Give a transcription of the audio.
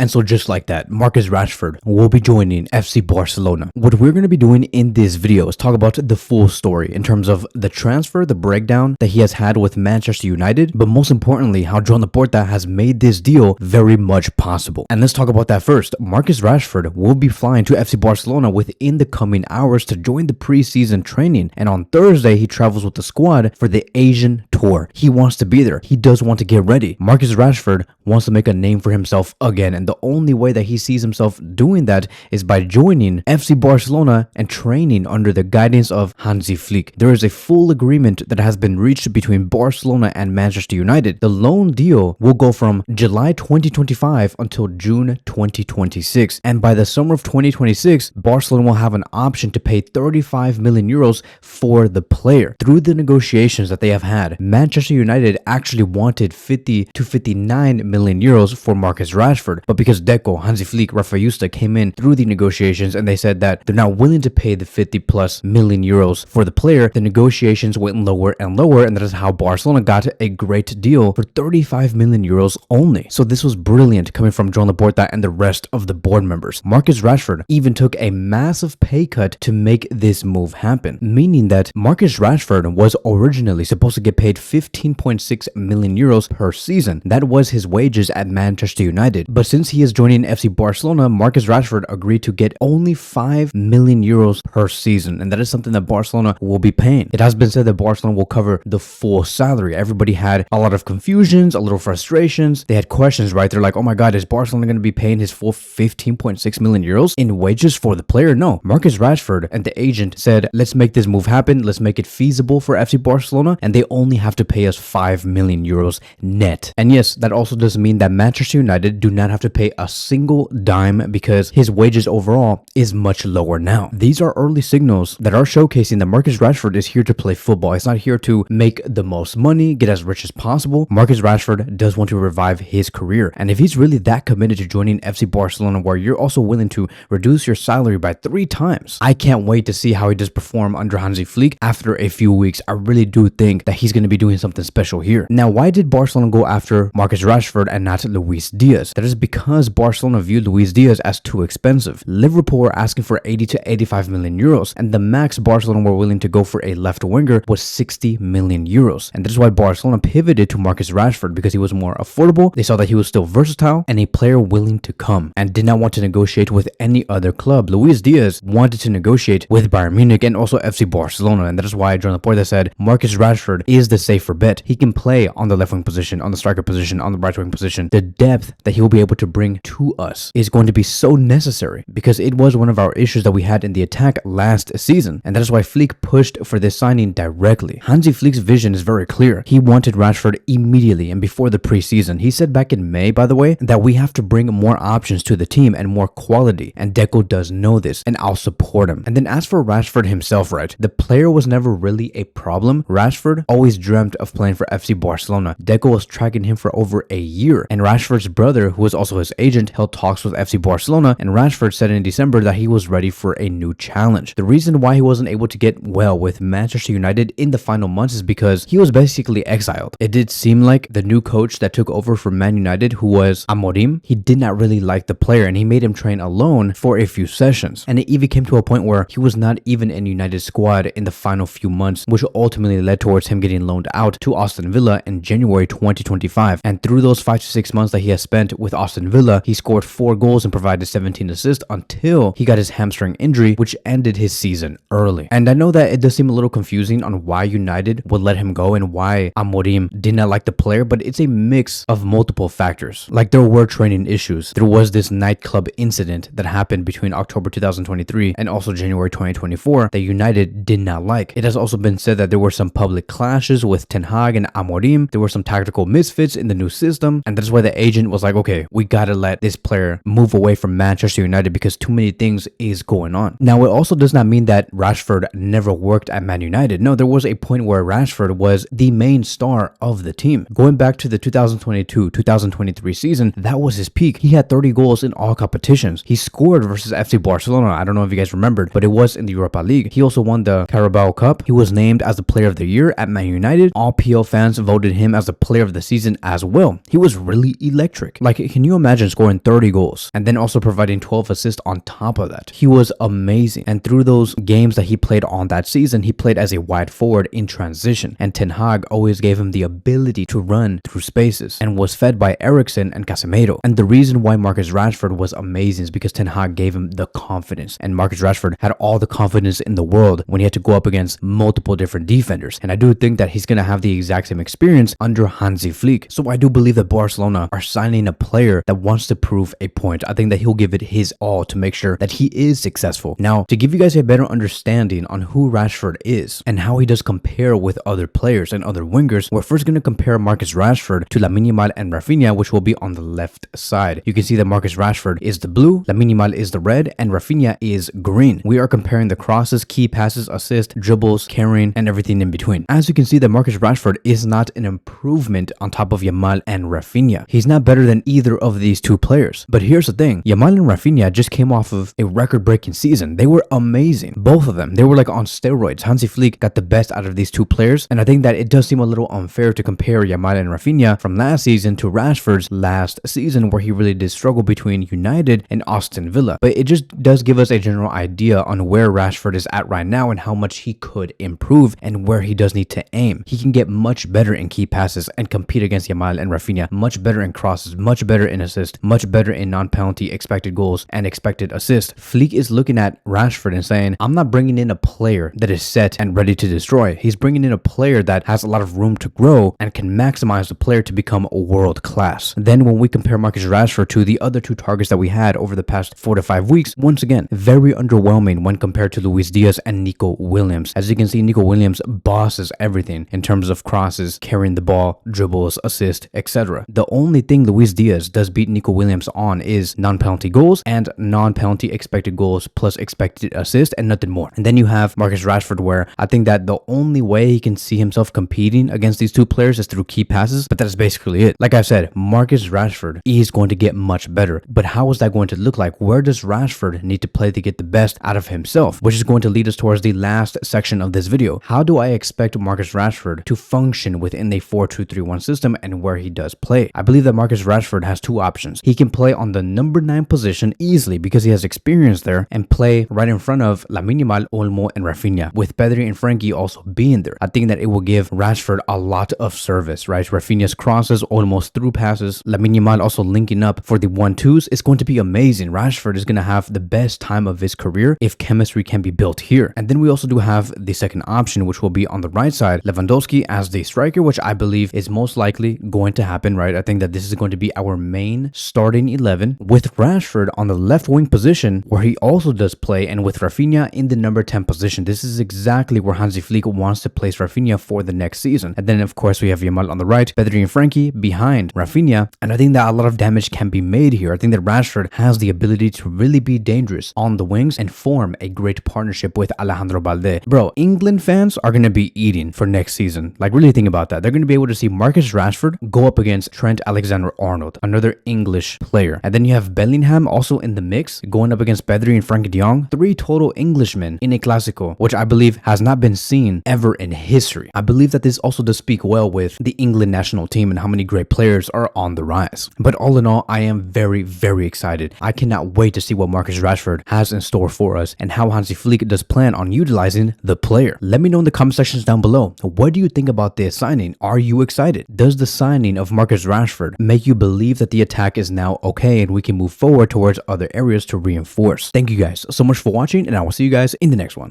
And so just like that, Marcus Rashford will be joining FC Barcelona. What we're going to be doing in this video is talk about the full story in terms of the transfer, the breakdown that he has had with Manchester United, but most importantly, how Joan Laporta has made this deal very much possible. And let's talk about that first. Marcus Rashford will be flying to FC Barcelona within the coming hours to join the preseason training. And on Thursday, he travels with the squad for the Asian tour. He wants to be there. He does want to get ready. Marcus Rashford wants to make a name for himself again. And the only way that he sees himself doing that is by joining FC Barcelona and training under the guidance of Hansi Flick. There is a full agreement that has been reached between Barcelona and Manchester United. The loan deal will go from July 2025 until June 2026. And by the summer of 2026, Barcelona will have an option to pay 35 million euros for the player. Through the negotiations that they have had, Manchester United actually wanted 50 to 59 million euros for Marcus Rashford. But because Deco, Hansi Flick, Rafa Yusta came in through the negotiations and they said that they're not willing to pay the 50 plus million euros for the player, the negotiations went lower and lower, and that is how Barcelona got a great deal for 35 million euros only. So this was brilliant coming from Joan Laporta and the rest of the board members. Marcus Rashford even took a massive pay cut to make this move happen, meaning that Marcus Rashford was originally supposed to get paid 15.6 million euros per season. That was his wages at Manchester United. But since he is joining FC Barcelona, Marcus Rashford agreed to get only 5 million euros per season, and that is something that Barcelona will be paying. It has been said that Barcelona will cover the full salary. Everybody had a lot of confusions, a little frustrations. They had questions, right? They're like, oh my God, is Barcelona going to be paying his full 15.6 million euros in wages for the player? No. Marcus Rashford and the agent said, let's make this move happen. Let's make it feasible for FC Barcelona, and they only have to pay us 5 million euros net. And yes, that also does mean that Manchester United do not have to pay a single dime because his wages overall is much lower now. These are early signals that are showcasing that Marcus Rashford is here to play football. He's not here to make the most money, get as rich as possible. Marcus Rashford does want to revive his career. And if he's really that committed to joining FC Barcelona, where you're also willing to reduce your salary by 3 times, I can't wait to see how he does perform under Hansi Flick after a few weeks. I really do think that he's going to be doing something special here. Now, why did Barcelona go after Marcus Rashford and not Luis Díaz? That is because Barcelona viewed Luis Díaz as too expensive. Liverpool were asking for 80 to 85 million euros, and the max Barcelona were willing to go for a left winger was 60 million euros. And that is why Barcelona pivoted to Marcus Rashford, because he was more affordable. They saw that he was still versatile and a player willing to come, and did not want to negotiate with any other club. Luis Díaz wanted to negotiate with Bayern Munich and also FC Barcelona, and that is why Joan Laporta said Marcus Rashford is the safer bet. He can play on the left wing position, on the striker position, on the right wing position. The depth that he will be able to bring to us is going to be so necessary, because it was one of our issues that we had in the attack last season, and that is why Flick pushed for this signing directly. Hansi Flick's vision is very clear. He wanted Rashford immediately and before the preseason. He said back in May, by the way, that we have to bring more options to the team and more quality, and Deco does know this, and I'll support him. And then as for Rashford himself, right, the player was never really a problem. Rashford always dreamt of playing for FC Barcelona. Deco was tracking him for over a year, and Rashford's brother, who was also his agent, held talks with FC Barcelona, and Rashford said in December that he was ready for a new challenge. The reason why he wasn't able to get well with Manchester United in the final months is because he was basically exiled. It did seem like the new coach that took over from Man United, who was Amorim, he did not really like the player, and he made him train alone for a few sessions. And it even came to a point where he was not even in United's squad in the final few months, which ultimately led towards him getting loaned out to Aston Villa in January 2025. And through those 5 to 6 months that he has spent with Aston Villa, he scored 4 goals and provided 17 assists until he got his hamstring injury, which ended his season early. And I know that it does seem a little confusing on why United would let him go and why Amorim did not like the player, but it's a mix of multiple factors. Like, there were training issues. There was this nightclub incident that happened between October 2023 and also January 2024 that United did not like. It has also been said that there were some public clashes with Ten Hag and Amorim. There were some tactical misfits in the new system, and that's why the agent was like, okay, we gotta let this player move away from Manchester United because too many things is going on. Now, it also does not mean that Rashford never worked at Man United. No, there was a point where Rashford was the main star of the team. Going back to the 2022-2023 season, that was his peak. He had 30 goals in all competitions. He scored versus FC Barcelona. I don't know if you guys remembered, but it was in the Europa League. He also won the Carabao Cup. He was named as the player of the year at Man United. United, all PL fans voted him as the player of the season as well. He was really electric. Like, can you imagine scoring 30 goals and then also providing 12 assists on top of that? He was amazing. And through those games that he played on that season, he played as a wide forward in transition. And Ten Hag always gave him the ability to run through spaces and was fed by Eriksen and Casemiro. And the reason why Marcus Rashford was amazing is because Ten Hag gave him the confidence. And Marcus Rashford had all the confidence in the world when he had to go up against multiple different defenders. And I do think that he's going to have the exact same experience under Hansi Flick. So I do believe that Barcelona are signing a player that wants to prove a point. I think that he'll give it his all to make sure that he is successful. Now, to give you guys a better understanding on who Rashford is and how he does compare with other players and other wingers, we're first going to compare Marcus Rashford to Lamine Yamal and Rafinha, which will be on the left side. You can see that Marcus Rashford is the blue, Lamine Yamal is the red, and Rafinha is green. We are comparing the crosses, key passes, assists, dribbles, carrying, and everything in between. As you can see that Marcus Rashford is not an improvement on top of Yamal and Rafinha. He's not better than either of these two players. But here's the thing, Yamal and Rafinha just came off of a record-breaking season. They were amazing. Both of them. They were like on steroids. Hansi Flick got the best out of these two players, and I think that it does seem a little unfair to compare Yamal and Rafinha from last season to Rashford's last season, where he really did struggle between United and Aston Villa. But it just does give us a general idea on where Rashford is at right now and how much he could improve and where he does need to aim. He can get much better in key passes and compete against Yamal and Rafinha, much better in crosses, much better in assists, much better in non-penalty expected goals and expected assists. Flick is looking at Rashford and saying, I'm not bringing in a player that is set and ready to destroy. He's bringing in a player that has a lot of room to grow and can maximize the player to become world class. Then when we compare Marcus Rashford to the other two targets that we had over the past 4 to 5 weeks, once again, very underwhelming when compared to Luis Díaz and Nico Williams. As you can see, Nico Williams bosses everything in terms of crosses, carrying the ball, dribbles, assist, etc. The only thing Luis Díaz does beat Nico Williams on is non-penalty goals and non-penalty expected goals plus expected assist and nothing more. And then you have Marcus Rashford, where I think that the only way he can see himself competing against these two players is through key passes, but that's basically it. Like I said, Marcus Rashford is going to get much better, but how is that going to look like? Where does Rashford need to play to get the best out of himself? Which is going to lead us towards the last section of this video. How do I expect Marcus Rashford to function within the 4-2-3-1 system and where he does play? I believe that Marcus Rashford has two options. He can play on the number 9 position easily because he has experience there and play right in front of Lamine Yamal, Olmo, and Rafinha, with Pedri and Frankie also being there. I think that it will give Rashford a lot of service, right? Rafinha's crosses, Olmo's through passes, Lamine Yamal also linking up for the 1-2s. It's going to be amazing. Rashford is going to have the best time of his career if chemistry can be built here. And then we also do have the second option, which will be on the right side, Lewandowski as the striker, which I believe is most likely going to happen, right? I think that this is going to be our main starting 11 with Rashford on the left wing position, where he also does play, and with Rafinha in the number 10 position. This is exactly where Hansi Flick wants to place Rafinha for the next season. And then of course we have Yamal on the right, Pedri and Frankie behind Rafinha, and I think that a lot of damage can be made here. I think that Rashford has the ability to really be dangerous on the wings and form a great partnership with Alejandro Balde. Bro, England fans are going to be eating for next season. Like, really think about that. They're going to be able to see Marcus Rashford go up against Trent Alexander-Arnold, another English player. And then you have Bellingham also in the mix, going up against Pedri and Frankie de Jong, 3 total Englishmen in a Clásico, which I believe has not been seen ever in history. I believe that this also does speak well with the England national team and how many great players are on the rise. But all in all, I am very, very excited. I cannot wait to see what Marcus Rashford has in store for us and how Hansi Flick does plan on utilizing the player. Let me know in the comment sections down below. What do you think about this signing? Are you excited? Does the signing of Marcus Rashford make you believe that the attack is now okay and we can move forward towards other areas to reinforce? Thank you guys so much for watching, and I will see you guys in the next one.